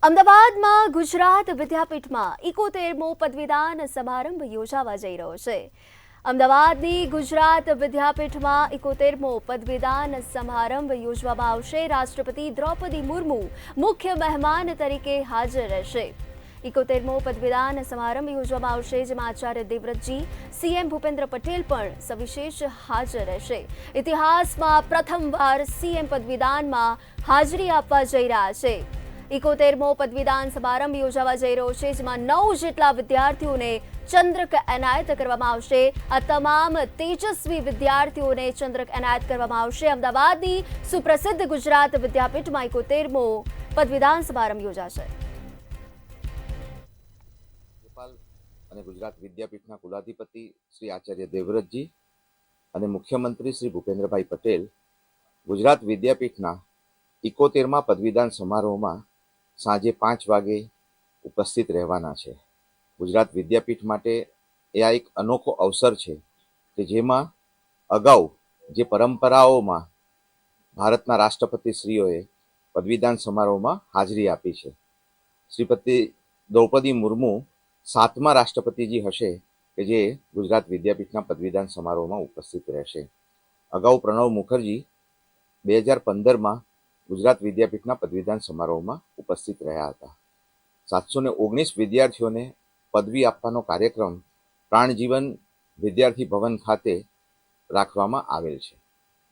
અમદાવાદમાં ગુજરાત વિદ્યાપીઠમાં 71મો પદવીદાન સમારંભ યોજાવા જઈ રહ્યો છે। અમદાવાદની ગુજરાત વિદ્યાપીઠમાં 71મો પદવીદાન સમારંભ યોજવામાં આવશે। રાષ્ટ્રપતિ દ્રૌપદી મુર્મુ મુખ્ય મહેમાન તરીકે હાજર રહેશે। 71મો પદવીદાન સમારંભ યોજવામાં આવશે, જેમાં આચાર્ય દેવવ્રતજી, સીએમ ભૂપેન્દ્ર પટેલ પણ સવિશેષ હાજર રહેશે। ઇતિહાસમાં પ્રથમવાર સીએમ પદવીદાનમાં હાજરી આપવા જઈ રહ્યા છે। 71મો પદવીદાન સમારંભ યોજાવા જઈ રહ્યો છે, જેમાં 9 જેટલા વિદ્યાર્થીઓને ચંદ્રક એનાયત કરવામાં આવશે। આ તમામ તેજસ્વી વિદ્યાર્થીઓને ચંદ્રક એનાયત કરવામાં આવશે। અમદાવાદની સુપ્રસિદ્ધ ગુજરાત વિદ્યાપીઠમાં 71મો પદવીદાન સમારંભ યોજાશે। અને ગુજરાત વિદ્યાપીઠના કુલાધિપતિ શ્રી આચાર્ય દેવવ્રતજી અને મુખ્યમંત્રી શ્રી ભૂપેન્દ્રભાઈ પટેલ ગુજરાત વિદ્યાપીઠના 71મા પદવીદાન સમારોહમાં સાંજે 5 વાગે ઉપસ્થિત રહેવાના છે। ગુજરાત વિદ્યાપીઠ માટે એ આ એક અનોખો અવસર છે કે જેમાં અગાઉ જે પરંપરાઓમાં ભારતના રાષ્ટ્રપતિશ્રીઓએ પદવીદાન સમારોહમાં હાજરી આપી છે। શ્રીમતી દ્રૌપદી મુર્મુ 7મા રાષ્ટ્રપતિજી હશે કે જે ગુજરાત વિદ્યાપીઠના પદવીદાન સમારોહમાં ઉપસ્થિત રહેશે। અગાઉ પ્રણવ મુખર્જી 2015માં ગુજરાત વિદ્યાપીઠના પદવીદાન સમારોહમાં ઉપસ્થિત રહ્યા હતા। 719 વિદ્યાર્થીઓને પદવી આપવાનો કાર્યક્રમ પ્રાણજીવન વિદ્યાર્થી ભવન ખાતે રાખવામાં આવેલ છે।